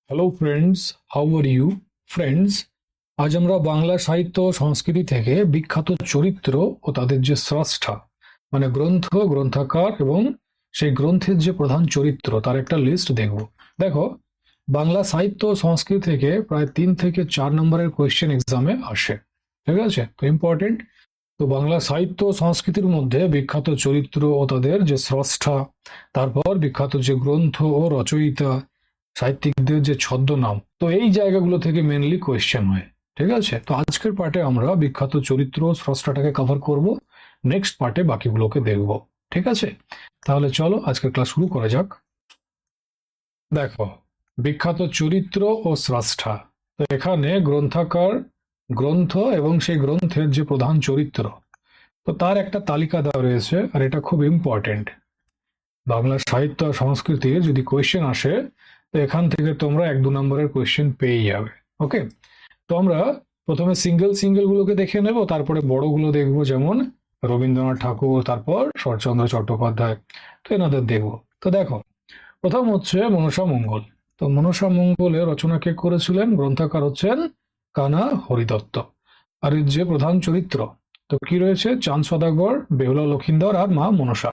Hello friends, how are you? Friends, আজ আমরা বাংলা সাহিত্য ও সংস্কৃতি থেকে বিখ্যাত চরিত্র ও তাদের যে স্রষ্টা মানে গ্রন্থ, গ্রন্থাকার এবং সেই গ্রন্থের যে প্রধান চরিত্র তার একটা লিস্ট দেখব। দেখো, বাংলা সাহিত্য ও সংস্কৃতি থেকে প্রায় 3 থেকে 4 নম্বরের কোয়েশ্চেন এক্সামে আসে। ঠিক আছে, তো ইম্পর্টেন্ট। তো বাংলা সাহিত্য ও সংস্কৃতির মধ্যে বিখ্যাত চরিত্র ও তাদের যে স্রষ্টা, তারপর বিখ্যাত যে গ্রন্থ ও রচয়িতা, সাহিত্যিকদের যে ছদ্মনাম, তো এই জায়গাগুলো থেকে মেনলি কোয়েশ্চেন হয়। ঠিক আছে, তো আজকের পার্টে আমরা বিখ্যাত চরিত্র ও স্রষ্টাটাকে কভার করব, নেক্সট পার্টে বাকিগুলোকে দেখব। ঠিক আছে, তাহলে চলো আজকের ক্লাস শুরু করা যাক। দেখো, বিখ্যাত চরিত্র ও স্রষ্টা, তো এখানে গ্রন্থাকার, গ্রন্থ এবং সেই গ্রন্থের যে প্রধান চরিত্র, তো তার একটা তালিকা দেওয়া রয়েছে, আর এটা খুব ইম্পর্টেন্ট। বাংলা সাহিত্য আর সংস্কৃতির যদি কোয়েশ্চেন আসে, তো এখান থেকে তোমরা 1-2 নম্বরের কোয়েশ্চেন পেয়ে যাবে। ওকে, তো আমরা প্রথমে সিঙ্গেল সিঙ্গেল গুলোকে দেখে নেব, তারপরে বড়গুলো দেখবো, যেমন রবীন্দ্রনাথ ঠাকুর, তারপর শরৎচন্দ্র চট্টোপাধ্যায়, তো এনাদের দেখবো। তো দেখো, প্রথম হচ্ছে মনসা মঙ্গল। তো মনসা মঙ্গলের রচনা কে করেছিলেন? গ্রন্থাকার হচ্ছেন কানা হরিদত্ত। আর এর যে প্রধান চরিত্র, তো কি রয়েছে? চাঁদ সদাগর, বেহুলা লক্ষিন্দর আর মা মনসা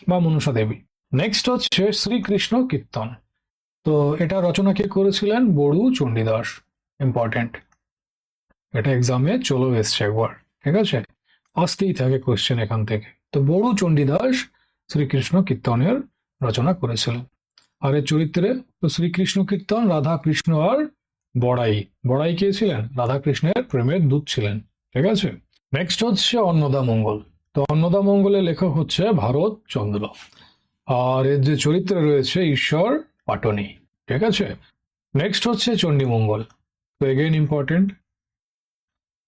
বা মনসা দেবী। নেক্সট হচ্ছে শ্রীকৃষ্ণ কীর্তন। তো এটা রচনা কে করেছিলেন? বড়ু চণ্ডীদাস। ইম্পর্টেন্ট, এটা এক্সামে চলেও এসছে একবার। ঠিক আছে, আসতেই থাকে কোশ্চেন এখান থেকে। তো বড়ু চণ্ডীদাস শ্রীকৃষ্ণ কীর্তনের রচনা করেছিলেন। আর এর চরিত্রে, তো শ্রীকৃষ্ণ কীর্তন রাধা কৃষ্ণ আর বড়াই। বড়াই কে ছিলেন? রাধা কৃষ্ণের প্রেমের দূত ছিলেন। ঠিক আছে, নেক্সট হচ্ছে অন্নদা মঙ্গল। তো অন্নদা মঙ্গলের লেখক হচ্ছে ভারত চন্দ্র। আর এর যে চরিত্রে রয়েছে ঈশ্বর পাটনি। ঠিক আছে, নেক্সট হচ্ছে চণ্ডীমঙ্গল। তো এগেইন ইম্পর্টেন্ট।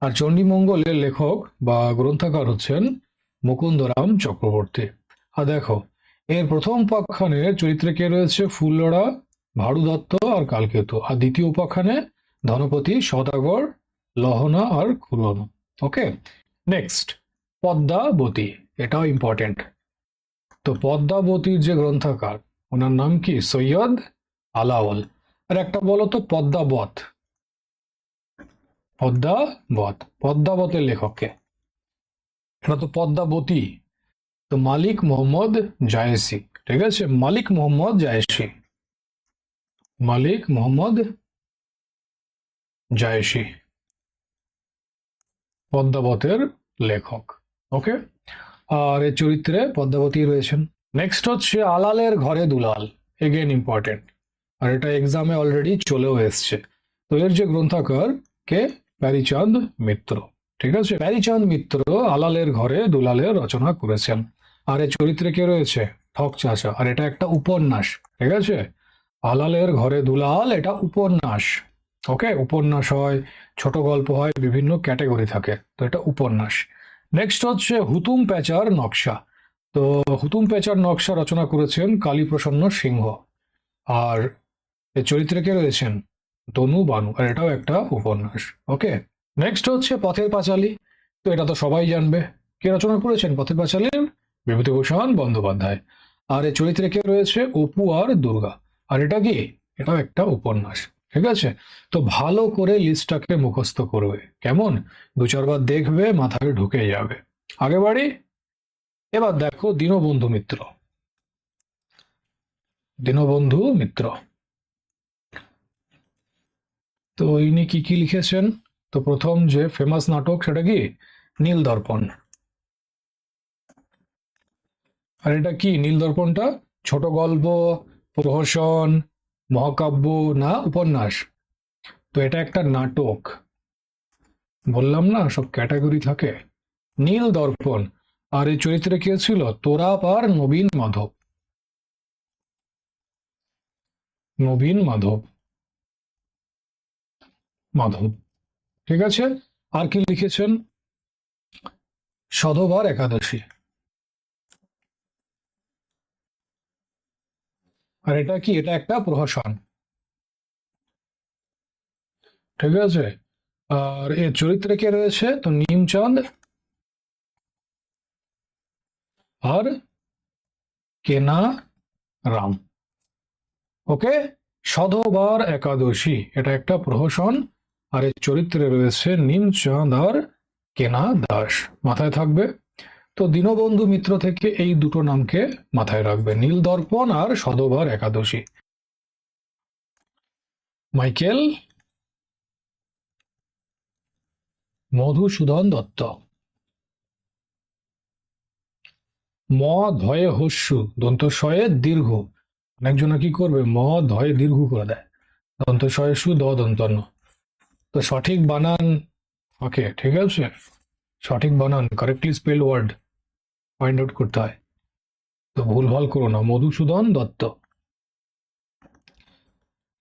আর চণ্ডীমঙ্গলের লেখক বা গ্রন্থাকার হচ্ছেন মুকুন্দরাম চক্রবর্তী। আর দেখো, এর প্রথম উপাখ্যানের চরিত্রে কে রয়েছে? ফুল্লরা, ভাড়ু দত্ত আর কালকেতু। আর দ্বিতীয় উপাখ্যানে ধনপতি, সদাগর, লহনা আর খুলনা। ওকে, নেক্সট পদ্মাবতী, এটাও ইম্পর্টেন্ট। তো পদ্মাবতীর যে গ্রন্থাকার, ওনার নাম কি? সৈয়দ আলাওল। আর একটা বলো তো পদ্মাবত। পদ্মাবত, পদ্মাবতের লেখককে? এটা তো পদ্মাবতী, তো মালিক মোহাম্মদ জায়েসি। ঠিক আছে, মালিক মোহাম্মদ জায়েসি, মালিক মোহাম্মদ জায়েসি পদ্মাবতের লেখক। ওকে, আর এর চরিত্রে পদ্মাবতী রয়েছেন। নেক্সট হচ্ছে আলালের ঘরে দুলাল। এগেন ইম্পর্টেন্ট, আর এটা এক্সামে অলরেডি চলেও এসছে। তো এর যে গ্রন্থাকার কে? প্যারীচাঁদ মিত্র। ঠিক আছে, প্যারীচাঁদ মিত্র আলালের ঘরে দুলালের রচনা করেছেন। আর এর চরিত্রে কে রয়েছে? ঠক চাচা। আর এটা একটা উপন্যাস। ঠিক আছে, আলালের ঘরে দুলাল এটা উপন্যাস। ওকে, উপন্যাস হয়, ছোট গল্প হয়, বিভিন্ন ক্যাটাগরি থাকে, তো এটা উপন্যাস। নেক্সট হচ্ছে হুতুম প্যাঁচার নকশা। তো হুতুম প্যাঁচার নকশা রচনা করেছেন কালীপ্রসন্ন সিংহ। আর এর চরিত্রে কে রয়েছেন? তনু বানু। আর এটাও একটা উপন্যাস। ওকে, নেক্সট হচ্ছে পথের পাঁচালী। তো এটা তো সবাই জানবে, কে রচনা করেছেন পথের পাঁচালী? বিভূতিভূষণ বন্দ্যোপাধ্যায়। আর এর চরিত্রে কে রয়েছে? অপু আর দুর্গা। আর এটা কি? এটাও একটা উপন্যাস। ঠিক আছে, তো ভালো করে লিস্টটাকে মুখস্থ করবে, কেমন? 2-4 বার দেখবে, মাথায় ঢুকে যাবে। আগে বাড়ি। এবার দেখো দীনবন্ধু মিত্র। দীনবন্ধু মিত্র, তো ইনি কি কি লিখেছেন? তো প্রথম যে ফেমাস নাটক, সেটা কি? নীল দর্পণ। আর এটা কি নীল দর্পণটা? ছোট গল্প, প্রহসন, মহাকাব্য না উপন্যাস? তো এটা একটা নাটক। বললাম না, সব ক্যাটাগরি থাকে। নীল দর্পণ। আর এই চরিত্রে কে ছিল? তোরাপ আর নবীন মাধব। নবীন মাধব, মাধব। ঠিক আছে, আর কি লিখেছেন? সধবার একাদশী। আর এটা কি? এটা একটা প্রহসন। ঠিক আছে, আর এর চরিত্রে কে রয়েছে? তো নিমচাঁদ আর কেনা রাম। ওকে, সধবার একাদশী, এটা একটা প্রহসন। আর এর চরিত্রে রয়েছে নিমচাঁদ আর কেনা দাস। মাথায় থাকবে। তো দীনবন্ধু মিত্র থেকে এই দুটো নামকে মাথায় রাখবে, নীলদর্পণ আর সধবার একাদশী। মাইকেল মধুসূদন দত্ত। ম ধয়ে হস্যু, দন্ত শয়ে দীর্ঘ। অনেকজন কি করবে, ম ধয়ে দীর্ঘ করে দেয়, দন্ত শয়ে সু দ দন্ত ন। তো সঠিক বানান, ওকে ঠিক আছে, সঠিক বানান correctly spell word find out করতে হয়। তো ভুলভাল করো না, মধুসূদন দত্ত।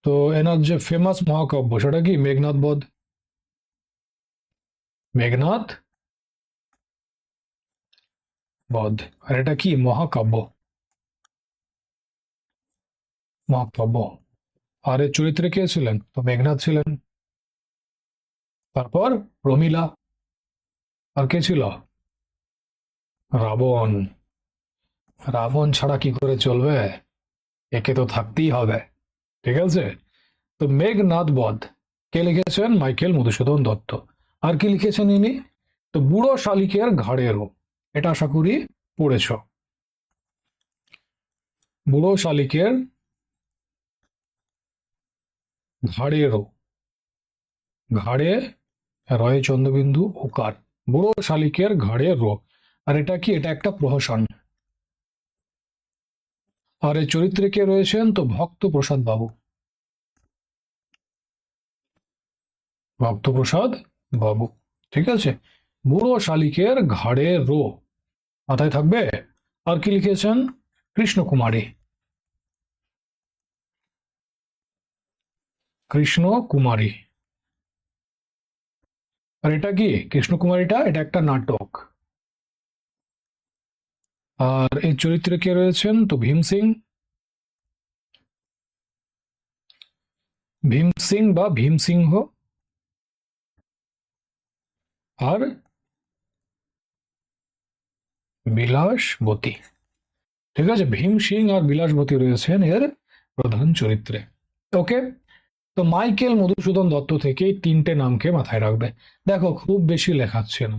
তো এনার যে ফেমাস মহাকাব্য সেটা কি, মেঘনাদ বধ। মেঘনাদ বধ। আর এটা কি, মহাকাব্য, মহাকাব্য। আর এর চরিত্রে কে ছিলেন, তো মেঘনাদ ছিলেন। তারপর প্রমীলা। আর কে ছিল, রাবণ। রাবণ ছাড়া কি করে চলবে, একে তো থাকতেই হবে, ঠিক আছে। তো মেঘনাদ বধ কে লিখেছেন, মাইকেল মধুসূদন দত্ত। আর কি লিখেছেন ইনি, তো বুড়ো শালিকের ঘাড়েরও, এটা আশা করি পড়েছ। বুড়ো শালিকের ঘাড়েরও, ঘাড়ে রয়ে চন্দ্রবিন্দু ওকার, বুড়ো শালিকের ঘাড়ে রো। আর এটা কি, এটা একটা প্রহসন। আর এই চরিত্রে কে রয়েছেন, তো ভক্তপ্রসাদ বাবু। ভক্তপ্রসাদ বাবু, ঠিক আছে। বুড়ো শালিকের ঘাড়ে রো, মাথায় থাকবে। আর কি লিখেছেন, কৃষ্ণকুমারী। কৃষ্ণকুমারী। আর এটা কি, কৃষ্ণকুমারীটা এটা একটা নাটক। আর এই চরিত্রে কে রয়েছেন, তো ভীম সিং। ভীম সিং বা ভীম সিংহ। আর বিলাসবতী, ঠিক আছে। ভীম সিং আর বিলাসবতী রয়েছেন এর প্রধান চরিত্রে। ওকে। তো মাইকেল মধুসূদন দত্ত থেকে এই তিনটে নামকে মাথায় রাখবে। দেখো খুব বেশি লেখাচ্ছে না,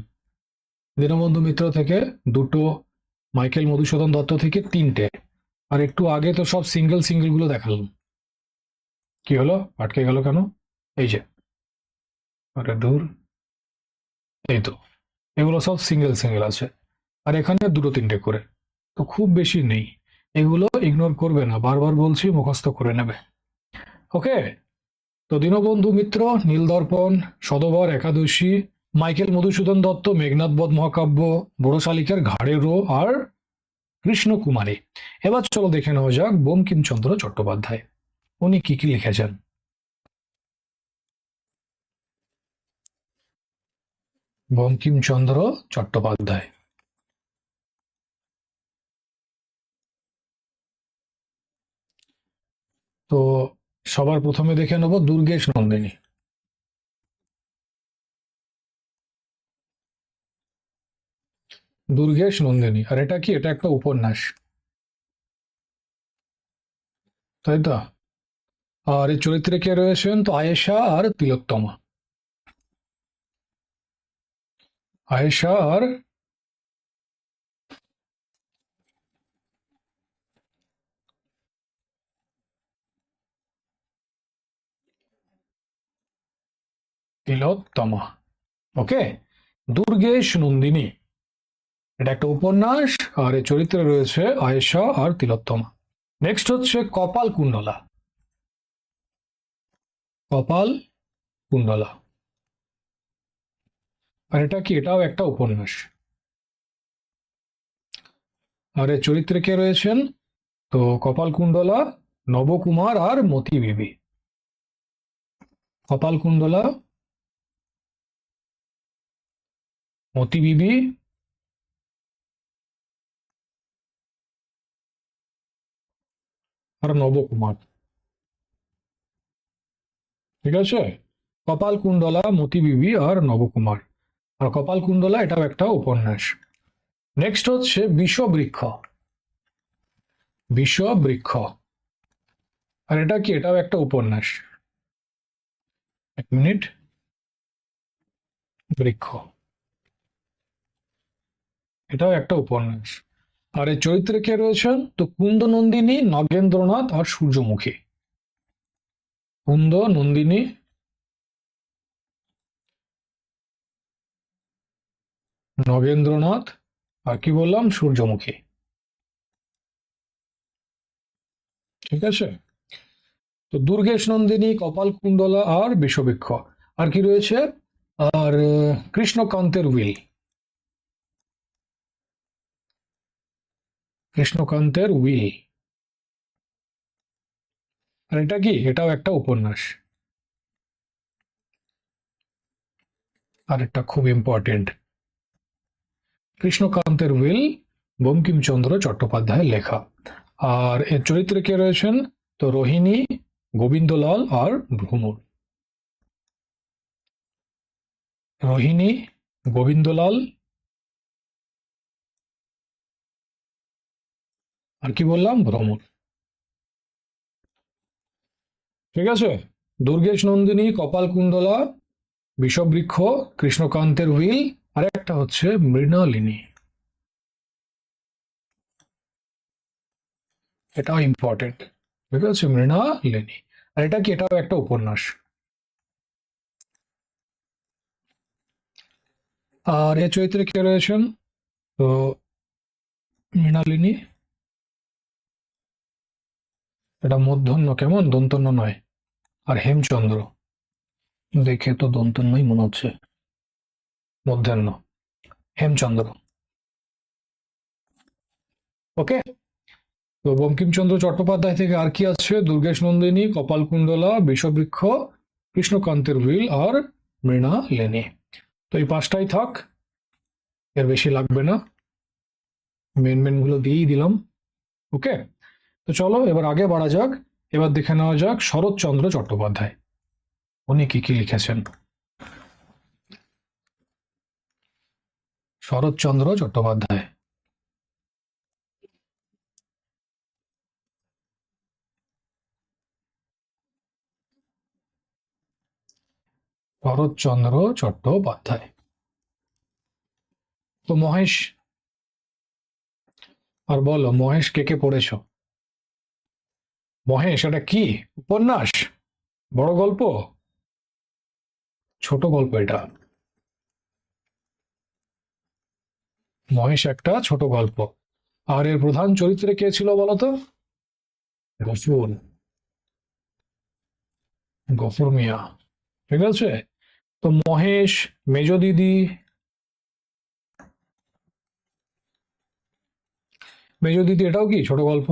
দীনবন্ধু মিত্র থেকে দুটো, মাইকেল মধুসূদন দত্ত থেকে তিনটে। আর একটু আগে তো সব সিঙ্গেল সিঙ্গেল গুলো দেখালাম, কি হলো, আটকে গেল কেন, এই যে, আরে দূর, এই তো, এগুলো সব সিঙ্গেল সিঙ্গেল আছে। আর এখানে দুটো তিনটে করে, তো খুব বেশি নেই। এগুলো ইগনোর করবে না, বারবার বলছি, মুখস্থ করে নেবে। ওকে। তো দীনবন্ধু মিত্র, নীলদর্পণ, সধবার একাদশী, মাইকেল মধুসূদন দত্ত, মেঘনাদ বধ মহাকাব্য, বুড়ো শালিকের ঘাড়ে রো, আর কৃষ্ণকুমারী। এবার চলো দেখে নেওয়া যাক বঙ্কিমচন্দ্র চট্টোপাধ্যায়, উনি কি কি লিখেছেন। বঙ্কিমচন্দ্র চট্টোপাধ্যায়। তো সবার প্রথমে দেখে নেব দুর্গেশ নন্দিনী। দুর্গেশ নন্দিনী, আর এটা কি, এটা একটা উপন্যাস, তাই তো। আর এই চরিত্রে কে রয়েছেন, তো আয়েশা আর তিলোত্তমা। আয়েশা আর তিলোত্তমা। ওকে। দুর্গেশ নন্দিনী, এটা একটা উপন্যাস। আর এই চরিত্রে রয়েছে আয়েশা আর তিলোত্তমা। নেক্সট হচ্ছে কপাল কুণ্ডলা। কপাল কুণ্ডলা, আর এটা কি, এটাও একটা উপন্যাস। আর এই চরিত্রে কে রয়েছেন, তো কপাল কুণ্ডলা, নবকুমার আর মতি বিবি। কপাল কুণ্ডলা, মতি বিবি, আর নবকুমার, ঠিক আছে। কপাল কুণ্ডলা, মতি বিবি আর নবকুমার। আর কপাল কুণ্ডলা এটাও একটা উপন্যাস। নেক্সট হচ্ছে বিষবৃক্ষ। বিষবৃক্ষ, আর এটা কি, এটাও একটা উপন্যাস। এক মিনিট। বৃক্ষ, এটাও একটা উপন্যাস। আর এই চরিত্রে কে রয়েছেন, তো কুন্দ নন্দিনী, নগেন্দ্রনাথ আর সূর্যমুখী। কুন্দ নন্দিনী, নগেন্দ্রনাথ, আর কি বললাম, সূর্যমুখী। ঠিক আছে। তো দুর্গেশ নন্দিনী, কপালকুণ্ডলা আর বিষবৃক্ষ। আর কি রয়েছে, আর কৃষ্ণকান্তের উইল। কৃষ্ণকান্তের উইল। আর এটা কি, এটাও একটা উপন্যাস। আর এটা খুব ইম্পর্টেন্ট, কৃষ্ণকান্তের উইল বঙ্কিমচন্দ্র চট্টোপাধ্যায়ের লেখা। আর এর চরিত্রে কে রয়েছেন, তো রোহিণী, গোবিন্দলাল আর ভ্রমর। রোহিণী, গোবিন্দলাল, আর কি বললাম, ভ্রমর। ঠিক আছে। দুর্গেশ নন্দিনী, কপালকুণ্ডলা, বিষবৃক্ষ, কৃষ্ণকান্তের উইল, আর একটা হচ্ছে মৃণালিনী। এটাও ইম্পর্টেন্ট। ঠিক আছে, মৃণালিনী। আর এটা কি, এটাও একটা উপন্যাস। আর এর চরিত্রে কে রয়েছেন, তো মৃণালিনী, এটা মূর্ধন্য, কেমন, দন্তন্য নয়। আর হেমচন্দ্র, দেখে তো দন্তন্যই মনে হচ্ছে, মূর্ধন্য, হেমচন্দ্র। ওকে। তো বঙ্কিমচন্দ্র চট্টোপাধ্যায় থেকে আর কি আছে, দুর্গেশ নন্দিনী, কপালকুণ্ডলা, বিষবৃক্ষ, কৃষ্ণকান্তের উইল আর মৃণালিনী। তো এই পাঁচটাই থাক, এর বেশি লাগবে না, মেন মেন গুলো দিয়েই দিলাম। ওকে। তো চলো এবার আগে বাড়া যাক। এবার দেখে নেওয়া যাক শরৎচন্দ্র চট্টোপাধ্যায়, উনি কি কি লিখেছেন। শরৎচন্দ্র চট্টোপাধ্যায়। শরৎচন্দ্র চট্টোপাধ্যায়। তো মহেশ, আর বলো মহেশ কে কে পড়েছো। মহেশ এটা কি, উপন্যাস, বড় গল্প, ছোট গল্প এটা। মহেশ একটা ছোট গল্প। আর এর প্রধান চরিত্রে কে ছিল বলতো, গফুর, গফুর মিয়া। ঠিক আছে। তো মহেশ, মেজ দিদি, মেজ দিদি এটাও কি ছোট গল্প।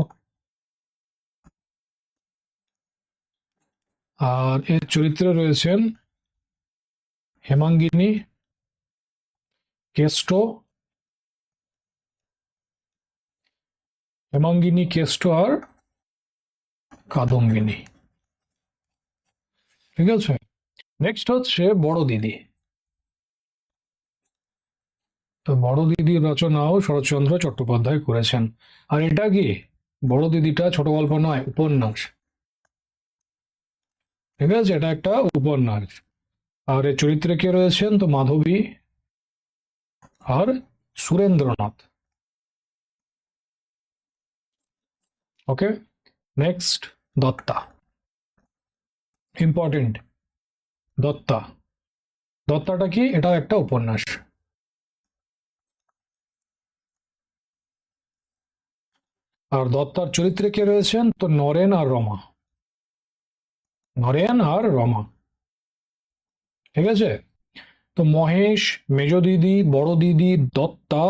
আর এর চরিত্রে রয়েছেন হেমাঙ্গিনী, কেষ্ট, হেমাঙ্গিনী, কেষ্ট আর কাদম্বিনী। ঠিক আছে। নেক্সট হচ্ছে বড় দিদি। তো বড় দিদির রচনাও শরৎচন্দ্র চট্টোপাধ্যায় করেছেন। আর এটা কি, বড় দিদিটা ছোট গল্প নয়, উপন্যাস। ঠিক আছে, এটা একটা উপন্যাস। আর এর চরিত্রে কে রয়েছেন, তো মাধবী আর Surendranath. Okay. Next, Datta, important. Datta, দত্তাটা কি, এটাও একটা উপন্যাস। আর দত্তার চরিত্রে কে রয়েছেন, তো নরেন আর রমা। নরেন আর রমা। ঠিক আছে। তো মহেশ, মেজ দিদি, বড় দিদি, দত্তা।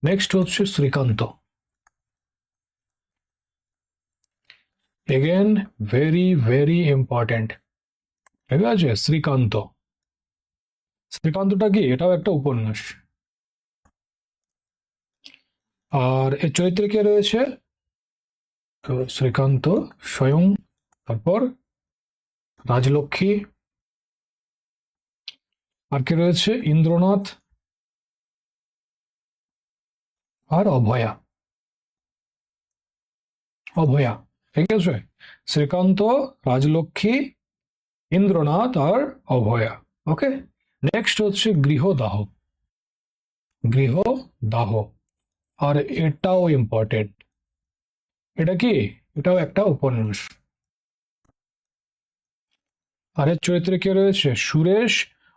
নেক্সট হচ্ছে Srikanta. Again very very important. ঠিক আছে, শ্রীকান্ত। শ্রীকান্তটা কি, এটাও একটা উপন্যাস। আর এর চরিত্রে কে রয়েছে, তো শ্রীকান্ত স্বয়ং, তারপর রাজলক্ষ্মী, আর কে রয়েছে, ইন্দ্রনাথ আর অভয়া। অভয়া। ঠিক আছে। শ্রীকান্ত, রাজলক্ষ্মী, ইন্দ্রনাথ আর অভয়া। ওকে, নেক্সট হচ্ছে গৃহদাহ। গৃহদাহ, আর এটাও ইম্পর্টেন্ট। এটা কি? এটাও একটা উপন্যাস। আর এর চরিত্রে কে রয়েছে? সুরেশ,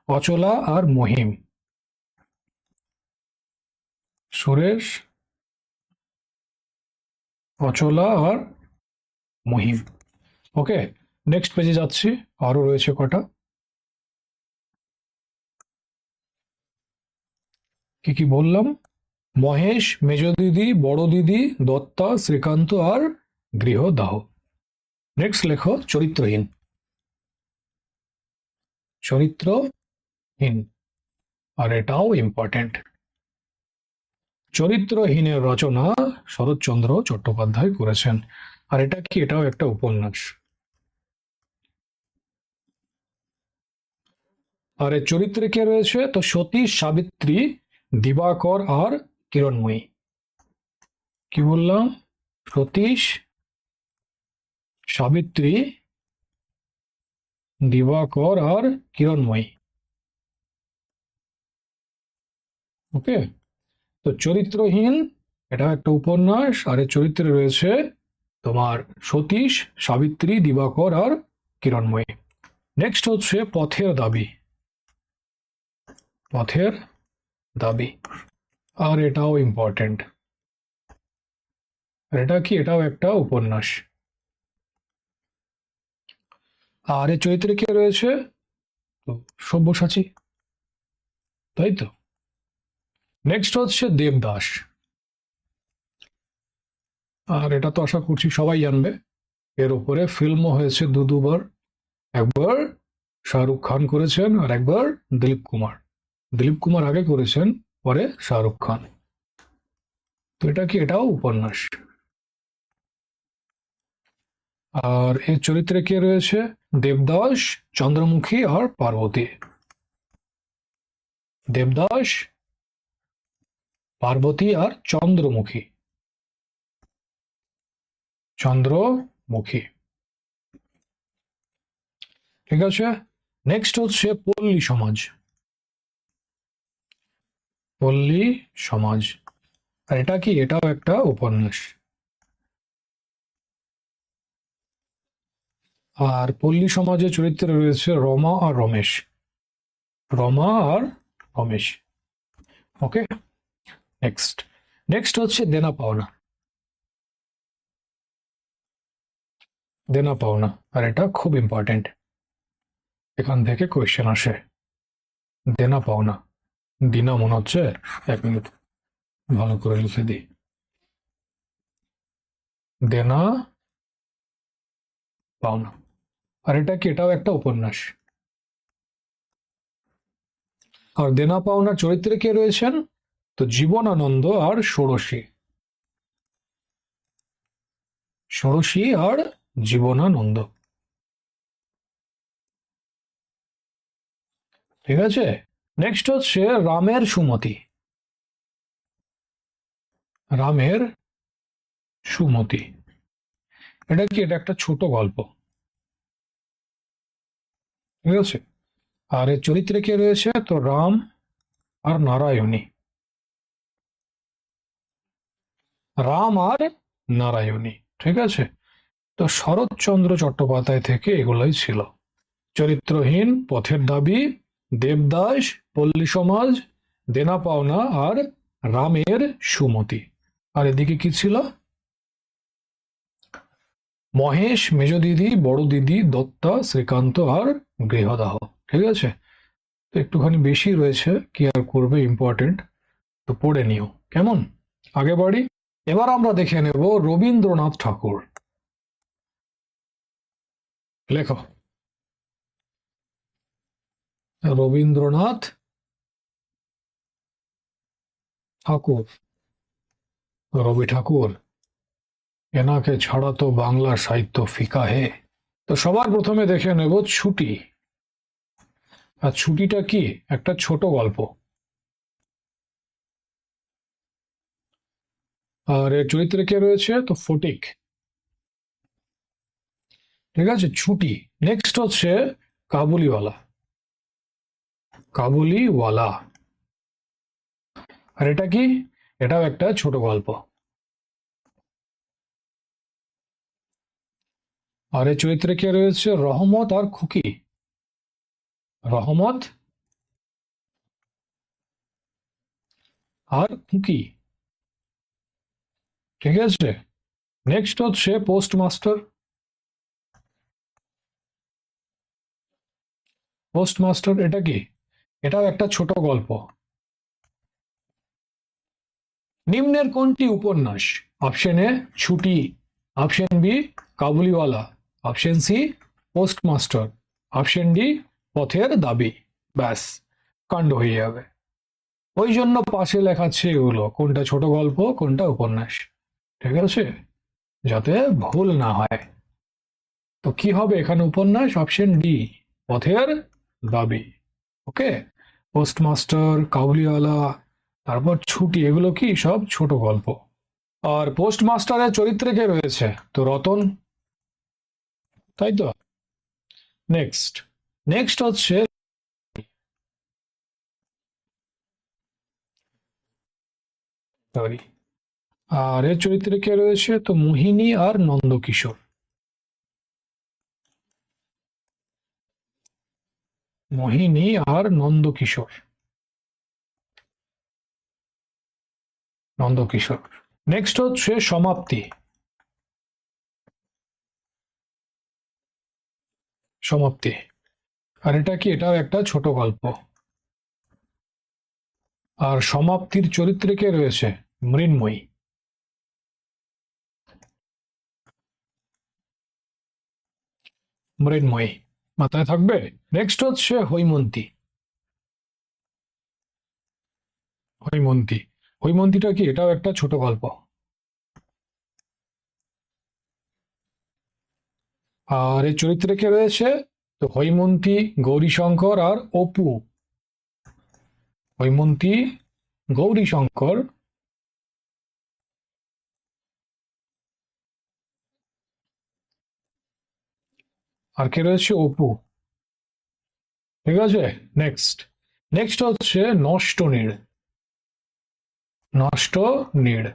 অচলা আর মহিম। সুরেশ, অচলা আর মহিম। ওকে, নেক্সট পেজে যাচ্ছি। আরো রয়েছে কটা, কি কি বললাম? মহেশ, মেজ দিদি, বড় দিদি, দত্তা, শ্রীকান্ত আর গৃহদাহ। নেক্সট লেখো চরিত্রহীন। চরিত্রহীন, আর এটাও ইম্পর্টেন্ট। চরিত্রহীনের রচনা শরৎচন্দ্র চট্টোপাধ্যায় করেছেন। আর এটা কি? এটাও একটা উপন্যাস। আর এর চরিত্রে কে রয়েছে? তো সতীশ, সাবিত্রী, দিবাকর আর কিরণময়ী। কি বললাম? সতীশ, সাবিত্রী, দিবাকর আর কিরণময়ী। ওকে, তো চরিত্রহীন এটা একটা উপন্যাস, আর এর চরিত্রে রয়েছে তোমার সতীশ, সাবিত্রী, দিবাকর আর কিরণময়ী। নেক্সট হচ্ছে পথের দাবি। পথের দাবি, আর এটাও ইম্পর্টেন্ট। এটা কি? এটাও একটা উপন্যাস। আর এর চরিত্রে কে রয়েছে? তো সব্যসাচী, তাই তো। নেক্সট হচ্ছে দেবদাস। আর এটা তো আশা করছি সবাই জানবে। এর উপরে ফিল্মও হয়েছে দুবার। একবার শাহরুখ খান করেছেন, আর একবার দিলীপ কুমার। দিলীপ কুমার আগে করেছেন, পরে শাহরুখ খান। তো এটা কি? এটাও উপন্যাস। আর এর চরিত্রে কে রয়েছে? দেবদাস, চন্দ্রমুখী আর পার্বতী। দেবদাস, পার্বতী আর চন্দ্রমুখী। চন্দ্রমুখী, ঠিক আছে। নেক্সট হচ্ছে পল্লী সমাজ। পল্লী সমাজ, আর এটা কি? এটাও একটা উপন্যাস। আর পল্লী সমাজের চরিত্রে রয়েছে রমা আর রমেশ। রমা আর রমেশ। ওকে, নেক্সট। নেক্সট হচ্ছে দেনা পাওনা। দেনা পাওনা, আর এটা খুব ইম্পর্টেন্ট। এখান থেকে কোয়েশ্চেন আসে। দেনা পাওনা, দিনা মনে হচ্ছে। এক মিনিট, ভালো করে লিখে দিই। দেনা পাওনা, আর এটা কি? এটাও একটা উপন্যাস। আর দেনা পাওনার চরিত্রে কে রয়েছেন? তো জীবনানন্দ আর ষোড়শী। ষোড়শী আর জীবনানন্দ, ঠিক আছে। নেক্সট হচ্ছে রামের সুমতি। রামের সুমতি, এটা কি? এটা একটা ছোট গল্প, ঠিক আছে। আর এর চরিত্রে কে রয়েছে? তো রাম আর নারায়ণী। রাম আর নারায়ণী, ঠিক আছে। তো শরৎচন্দ্র চট্টোপাধ্যায় থেকে এগুলোই ছিল। চরিত্রহীন, পথের দাবি, দেবদাস, পল্লী সমাজ, দেনা পাওনা আর রামের সুমতি। আর এদিকে কি ছিল? মহেশ, মেজ দিদি, বড় দিদি, দত্তা, শ্রীকান্ত আর গৃহদাহ, ঠিক আছে। তো একটুখানি বেশি রয়েছে, কি আর করবে, ইম্পর্টেন্ট তো পড়ে নিও, কেমন। আগে বাড়ি। এবার আমরা দেখে নেব রবীন্দ্রনাথ ঠাকুর। লেখো রবীন্দ্রনাথ ঠাকুর। রবি ঠাকুর, এনাকে ছাড়া তো বাংলা সাহিত্য ফিকা হে। তো সবার প্রথমে দেখে নেব ছুটি। আর ছুটিটা কি? একটা ছোট গল্প। আর এর চরিত্রে কে রয়েছে? তো ফটিক। ঠিক আছে, ছুটি। নেক্সট হচ্ছে কাবুলিওয়ালা। কাবুলিওয়ালা, আর এটা কি? এটাও একটা ছোট গল্প। আর এই চরিত্রে কে রয়েছে? রহমত আর খুকি। রহমত আর খুকি, ঠিক আছে। নেক্সট হচ্ছে পোস্টমাস্টার। পোস্টমাস্টার এটা কি? এটাও একটা ছোট গল্প। নিম্নের কোনটি উপন্যাস? Option A Chhuti, option B Kabuliwala, option C postmaster, option D Pather Dabi. ব্যাস, কাণ্ড হয়ে যাবে। ওই জন্য পাশে লেখাচ্ছে এগুলো কোনটা ছোট গল্প কোনটা উপন্যাস, ঠিক আছে, যাতে ভুল না হয়। তো কি হবে এখানে? উপন্যাস, অপশন ডি পথের দাবি। ওকে, পোস্টমাস্টার, কাবুলিওয়ালা, তারপর ছুটি, এগুলো কি সব ছোট গল্প। আর পোস্টমাস্টারের চরিত্রে কে রয়েছে? তো রতন, তাই তো। নেক্সট, নেক্সট হচ্ছে সরি, আর এর চরিত্রে কে রয়েছে? তো মোহিনী আর নন্দকিশোর। মোহিনী আর নন্দকিশোর, নন্দকিশোর। নেক্সট হচ্ছে সমাপ্তি। সমাপ্তি, আর এটা কি? এটাও একটা ছোট গল্প। আর সমাপ্তির চরিত্রে কে রয়েছে? মৃন্ময়ী। মৃন্ময়ী মাথায় থাকবে। নেক্সট হচ্ছে হৈমন্তী। হৈমন্তী, হৈমন্তীটা কি? এটাও একটা ছোট গল্প। আর এই চরিত্রে কে রয়েছে? তো হৈমন্তী, গৌরীশঙ্কর আর অপু। হৈমন্তী, গৌরীশঙ্কর, আর কে রয়েছে? অপু, ঠিক আছে। নেক্সট, নেক্সট হচ্ছে নষ্ট নীড়। নষ্ট নীড়,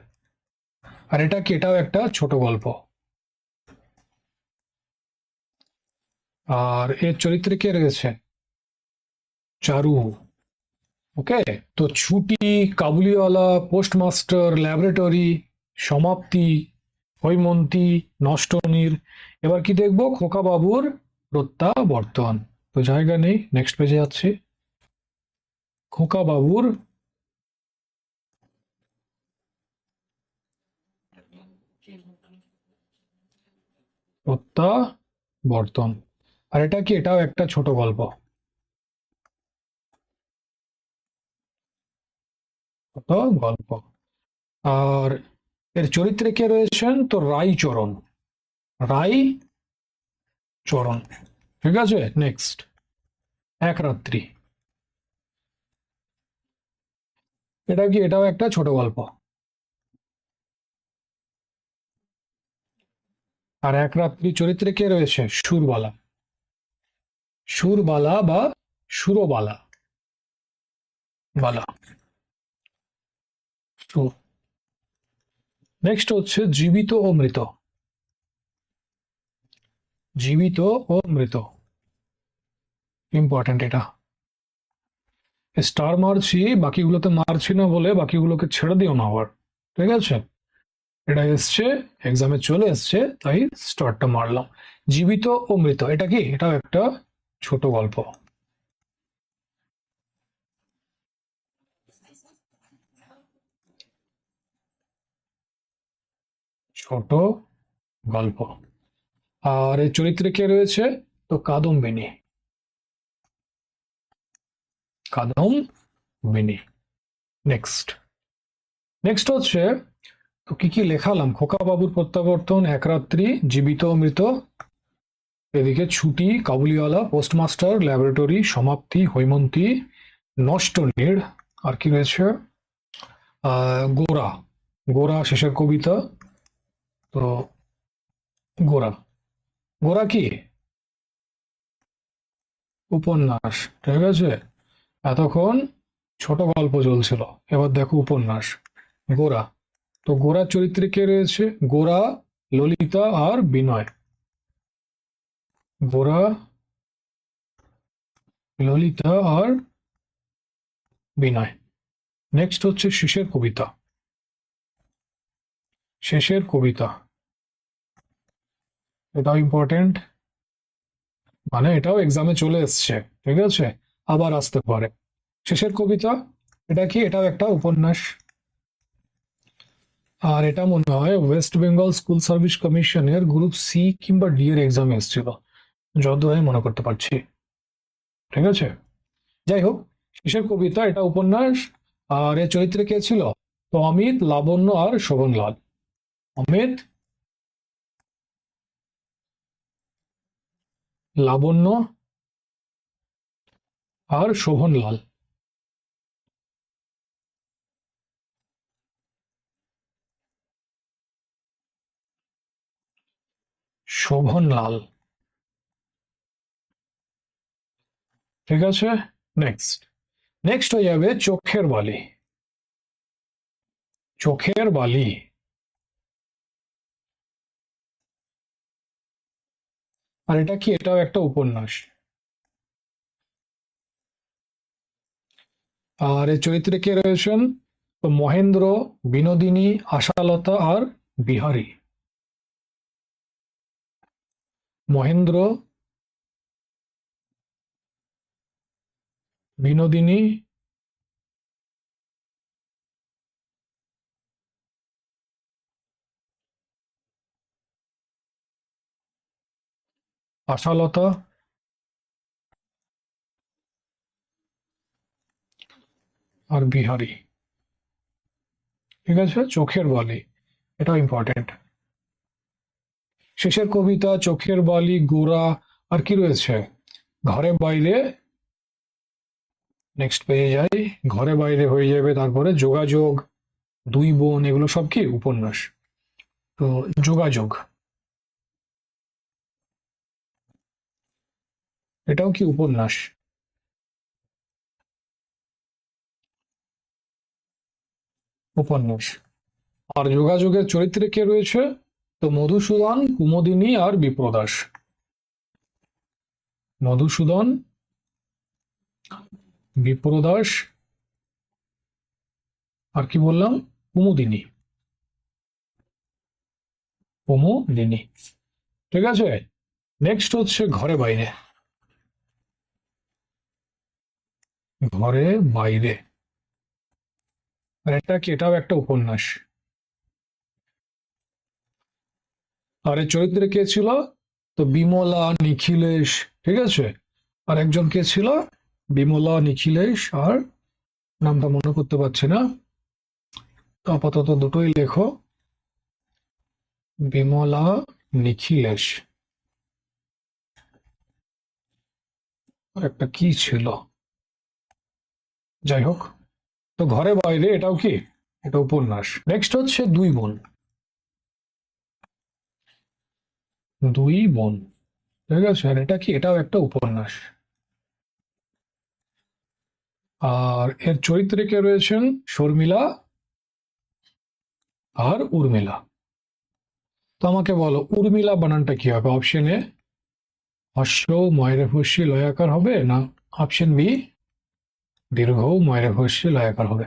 আর এটা কি? এটাও একটা ছোট গল্প। আর এর চরিত্রে কে রয়েছে? চারু। ওকে, তো ছুটি, কাবুলিওয়ালা, পোস্টমাস্টার, ল্যাবরেটরি, সমাপ্তি, হৈমন্তী, নষ্টনীর। এবার কি দেখবো? খোকা বাবুর প্রত্যাবর্তন। তো জায়গা নেই, নেক্সট পেজে যাচ্ছি। খোকা বাবুর প্রত্যাবর্তন, আর এটা কি? এটাও একটা ছোট গল্প। ছোট গল্প। আর এর চরিত্রে কে রয়েছেন? তো রাইচরণ। রাইচরণ, ঠিক আছে। নেক্সট, এক রাত্রি। এটা কি? এটাও একটা ছোট গল্প। আর এক রাত্রি চরিত্রে কে রয়েছে? সুরবালা। সুরবালা বা সুরবালা, বালা, সুর। নেক্সট হচ্ছে জীবিত ও মৃত। জীবিত ও মৃত, ইম্পর্টেন্ট এটা। স্টার মারছি, বাকিগুলোতে মারছি না বলে বাকিগুলোকে ছেড়ে দিও না আবার, ঠিক আছে। এটা এসছে, এক্সামে চলে এসছে, তাই স্টারটা মারলাম। জীবিত ও মৃত, এটা কি? এটাও একটা ছোট গল্প। ছোট গল্প। আর এই চরিত্রে কে রয়েছে? তো কাদম্বিনী। কাদম্বিনী। নেক্সট, নেক্সট হচ্ছে, তো কি কি লেখালাম? খোকা বাবুর প্রত্যাবর্তন, এক রাত্রি, জীবিত ও মৃত, এদিকে ছুটি, কাবুলিওয়ালা, পোস্টমাস্টার, ল্যাবরেটরি, সমাপ্তি, হৈমন্তী, নষ্ট নীড়, আর কি রয়েছে? গোরা। গোরা শেষের কবিতা, তো গোরা। গোরা কি? উপন্যাস। ঠিক আছে, এতক্ষণ ছোট গল্প চলছিল, এবার দেখো উপন্যাস। গোরা। তো গোরার চরিত্রে কে রয়েছে? গোরা, ললিতা আর বিনয়। গোরা, ললিতা আর বিনয়। নেক্সট হচ্ছে শেষের কবিতা। শেষের কবিতা, এটাও ইম্পর্টেন্ট, মানে এটাও এক্সামে চলে এসছে। ঠিক আছে, আবার আসতে পারে। শেষের কবিতা, এটা কি? এটাও একটা উপন্যাস। আর এটা মনে হয় ওয়েস্ট বেঙ্গল স্কুল সার্ভিস কমিশনের গ্রুপ সি কিংবা ডি এর এক্সামে এসেছিল, যতদূর আমি মনে করতে পারছি। ঠিক আছে, যাই হোক, শেষের কবিতা এটা উপন্যাস। আর এর চরিত্রে কে ছিল? তো অমিত, লাবণ্য আর শোভনলাল। অমিত, লাবণ্য আর শোভনলাল। শোভনলাল। ঠিক আছে, নেক্সট। নেক্সট হয়ে যাবে চোখের বালি। চোখের বালি, আর এটা কি? এটাও একটা উপন্যাস। আর এর চরিত্রে কে রয়েছেন? তো মহেন্দ্র, বিনোদিনী, আশালতা আর বিহারী। মহেন্দ্র, বিনোদিনী, আশালতা আর বিহারী। ঠিক আছে, চোখের বালি, এটাও ইম্পর্টেন্ট। শেষের কবিতা, চোখের বালি, গোরা, আর কি রয়েছে? ঘরে বাইরে। নেক্সট পেয়ে যাই, ঘরে বাইরে হয়ে যাবে, তারপরে যোগাযোগ, দুই বোন, এগুলো সব কি? উপন্যাস। তো যোগাযোগ, এটাও কি? উপন্যাস। উপন্যাস। আর যোগাযোগের চরিত্রে কে রয়েছে? তো মধুসূদন, কুমুদিনী আর বিপ্রদাস। মধুসূদন, বিপ্রদাস, আর কি বললাম? কুমুদিনী। কুমুদিনী। ঠিক আছে, নেক্সট হচ্ছে ঘরে বাইরে। ঘরে বাইরে, আর এটা কি? এটাও একটা উপন্যাস। আর এর চরিত্রে কে ছিল? তো বিমলা, নিখিলেশ। ঠিক আছে, আর একজন কে ছিল? বিমলা, নিখিলেশ আর নামটা মনে করতে পারছি না, তো আপাতত দুটোই লেখো, বিমলা, নিখিলেশ। আর একটা কি ছিল, যাই হোক। তো ঘরে বাইরে, এটাও কি? এটা উপন্যাস। নেক্সট হচ্ছে দুই বোন। দুই বোন। ঠিক আছে, আর এটা কি? এটাও একটা উপন্যাস। আর এর চরিত্রে কে রয়েছেন? শর্মিলা আর উর্মিলা। তো আমাকে বলো, উর্মিলা বানানটা কি হবে? অপশন এ হস্য ময়রে ফস্যি লয়াকার হবে, না অপশন বি দীর্ঘ ময়রে ফস্যি লয়াকার হবে?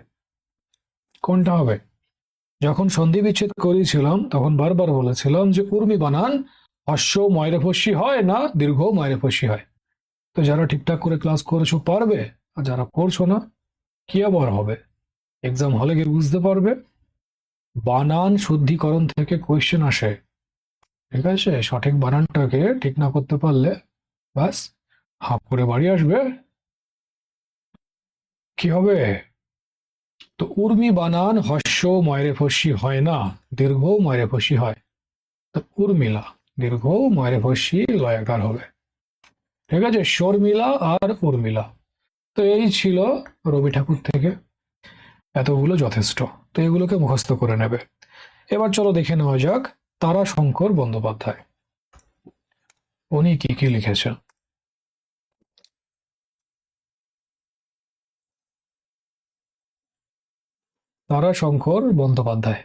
কোনটা হবে? যখন সন্ধি বিচ্ছেদ করেছিলাম তখন বারবার বলেছিলাম যে উর্মি বানান হস্য ময়রে ফস্যি হয়, না দীর্ঘ ময়রে ফস্যি হয়। তো যারা ঠিকঠাক করে ক্লাস করেছো পারবে, আর যারা করছো না, কি আবার হবে? এক্সাম হলে গিয়ে বুঝতে পারবে। বানান শুদ্ধিকরণ থেকে কোয়েশ্চেন আসে। ঠিক আছে, সঠিক বানানটাকে ঠিক না করতে পারলে ব্যাস, হাফ করে বাড়ি আসবে। কি হবে? তো উর্মি বানান হস্য ময়রে ফস্যি হয় না, দীর্ঘ ময়রে ফস্যি হয়। তো উর্মিলা, দীর্ঘ ময়রে ফস্যি লয়াকার হবে। ঠিক আছে, শর্মিলা আর উর্মিলা। তো এই ছিল রবি ঠাকুর থেকে, এতগুলো যথেষ্ট। তো এগুলোকে মুখস্থ করে নেবে। এবার চলো দেখে নেওয়া যাক তারাশঙ্কর বন্দ্যোপাধ্যায়। উনি কি কি লিখেছেন? তারাশঙ্কর বন্দ্যোপাধ্যায়।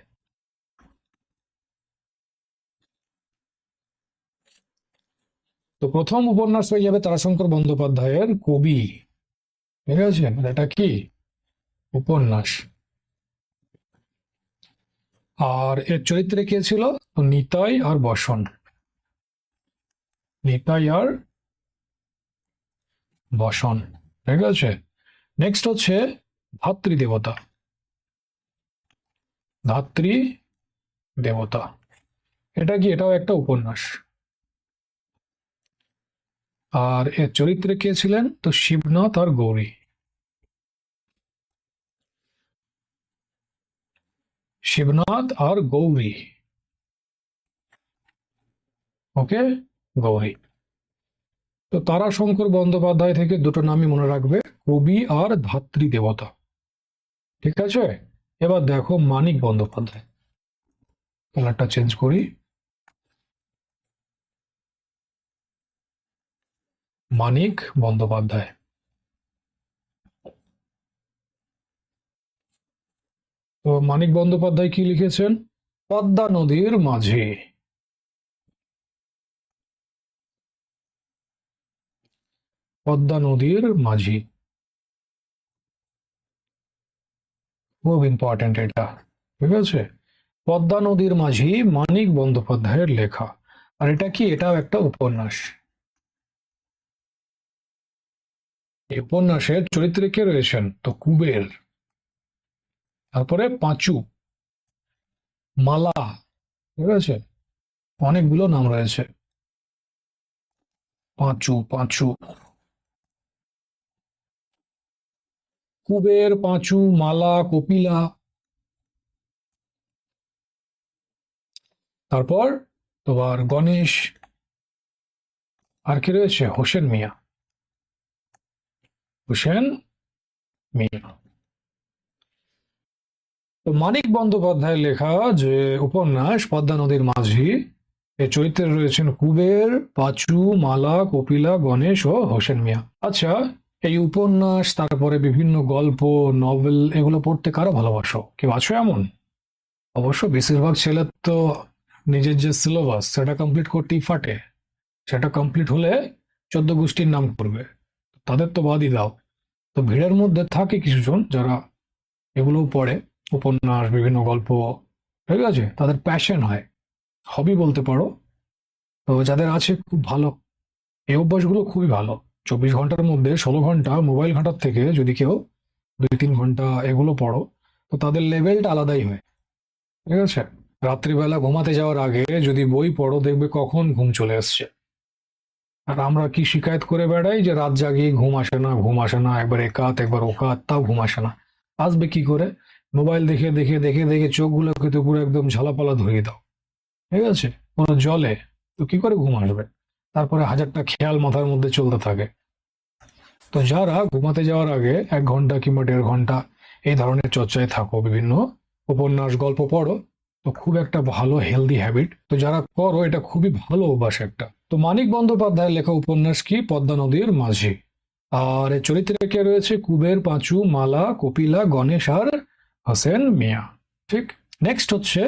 তো প্রথম উপন্যাস হয়ে যাবে তারাশঙ্কর বন্দ্যোপাধ্যায়ের কবি। ঠিক আছে, এটা কি উপন্যাস। আর এর চরিত্রে কে ছিল? তো নিতাই আর বসন। নিতাই আর বসন। ঠিক আছে, নেক্সট হচ্ছে ধাত্রী দেবতা। ধাত্রী দেবতা, এটা কি? এটাও একটা উপন্যাস। আর এর চরিত্রে কে ছিলেন? তো শিবনাথ আর গৌরী। শিবনাথ আর গৌরী। ওকে, গৌরী। তো তারাশঙ্কর বন্দ্যোপাধ্যায় থেকে দুটো নামই মনে রাখবে, কবি আর ধাত্রী দেবতা। ঠিক আছে, এবার দেখো মানিক বন্দ্যোপাধ্যায়। কালারটা চেঞ্জ করি। মানিক বন্দ্যোপাধ্যায়। তো মানিক বন্দ্যোপাধ্যায় কি লিখেছেন? পদ্মা নদীর মাঝে। পদ্মা নদীর মাঝি, খুব ইম্পর্টেন্ট এটা। ঠিক আছে, পদ্মা নদীর মাঝি মানিক বন্দ্যোপাধ্যায়ের লেখা। আর এটা কি? এটাও একটা উপন্যাস। এই উপন্যাসের চরিত্রে কে রয়েছেন? তো কুবের, তারপরে পাঁচু, মালা। ঠিক আছে, অনেকগুলো নাম রয়েছে। পাঁচু, পাঁচু, কুবের, পাঁচু, মালা, কপিলা। তারপর তোমার গণেশ। আর কি রয়েছে? হোসেন মিয়া। হোসেন মিয়া। তো মানিক বন্দ্যোপাধ্যায়ের লেখা যে উপন্যাস পদ্মা নদীর মাঝি, এর চরিত্রে রয়েছেন কুবের, পাঁচু, মালা, কপিলা, গণেশ ও হোসেন মিয়া। আচ্ছা, এই উপন্যাস, তারপরে বিভিন্ন গল্প, নভেল, এগুলো পড়তে কারা ভালোবাসো? কেউ আছো এমন? অবশ্য বেশিরভাগ ছেলের তো নিজের যে সিলেবাস সেটা কমপ্লিট করতেই ফাটে। সেটা কমপ্লিট হলে 14 গোষ্ঠীর নাম করবে, তাদের তো বাদই দাও। তো ভিড়ের মধ্যে থাকে কিছুজন যারা এগুলোও পড়ে, উপন্যাস, বিভিন্ন গল্প। ঠিক আছে, তাদের প্যাশন হয়, হবি বলতে পারো। তো যাদের আছে খুব ভালো, এই অভ্যাসগুলো খুবই ভালো। 24 ঘন্টার মধ্যে 16 ঘন্টা মোবাইল ঘাঁটার থেকে যদি কেউ 2-3 ঘন্টা এগুলো পড়ো, তো তাদের লেভেলটা আলাদাই হয়। ঠিক আছে, রাত্রিবেলা ঘুমাতে যাওয়ার আগে যদি বই পড়ো, দেখবে কখন ঘুম চলে আসছে। আর আমরা কি শিকায়ত করে বেড়াই যে রাত জাগি, ঘুম আসে না, ঘুম আসে না, একবার একাত একবার ওকাত, তাও ঘুম আসে না। আসবে কি করে? মোবাইল দেখে দেখে দেখে দেখে চোখগুলোকে তো পুরো একদম ঝালাপালা ধরিয়ে দাও। ঠিক আছে, পুরো জলে, তো কি করে ঘুম আসবে? তারপরে হাজারটা খেয়াল মাথার মধ্যে চলতে থাকে। তো যারা ঘুমাতে যাওয়ার আগে 1 ঘন্টা কিংবা 1.5 ঘন্টা এই ধরনের চর্চায় থাকো, বিভিন্ন উপন্যাস, গল্প পড়ো, তো খুব একটা ভালো হেলদি হ্যাবিট। তো যারা করো, এটা খুবই ভালো অভ্যাস একটা। তো মানিক বন্দ্যোপাধ্যায়ের লেখা উপন্যাস কি? পদ্মা নদীর মাঝি। আর এর চরিত্রে কে রয়েছে? কুবের, পাঁচু, মালা, কপিলা, গণেশ আর হোসেন মিয়া। ঠিক, নেক্সট হচ্ছে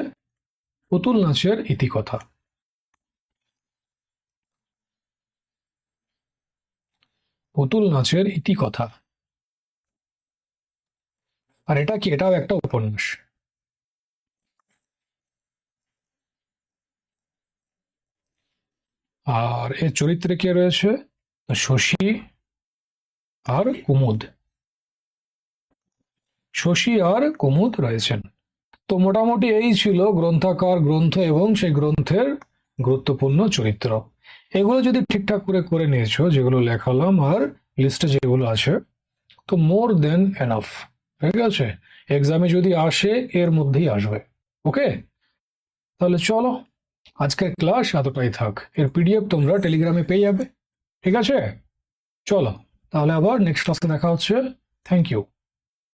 পুতুল নাচের ইতিকথা। পুতুল নাচের ইতিকথা। আর এটা কি? এটাও একটা উপন্যাস। আর এর চরিত্রে কে রয়েছে? শশী আর কুমুদ। শশী আর কুমুদ রয়েছেন। তো মোটামুটি এই ছিল গ্রন্থাকার, গ্রন্থ এবং সেই গ্রন্থের গুরুত্বপূর্ণ চরিত্র। এগুলো যদি ঠিকঠাক করে করে নিয়েছো, যেগুলো লেখালাম আর লিস্টে যেগুলো আছে, তো মোর দেন এনাফ। ঠিক আছে, এক্সামে যদি আসে এর মধ্যেই আসবে। ওকে, তাহলে চলো, আজকের ক্লাস এতটাই থাক। এর পিডিএফ তোমরা টেলিগ্রামে পেয়ে যাবে। ঠিক আছে, চলো তাহলে আবার নেক্সট ক্লাসে দেখা হচ্ছে। Thank you.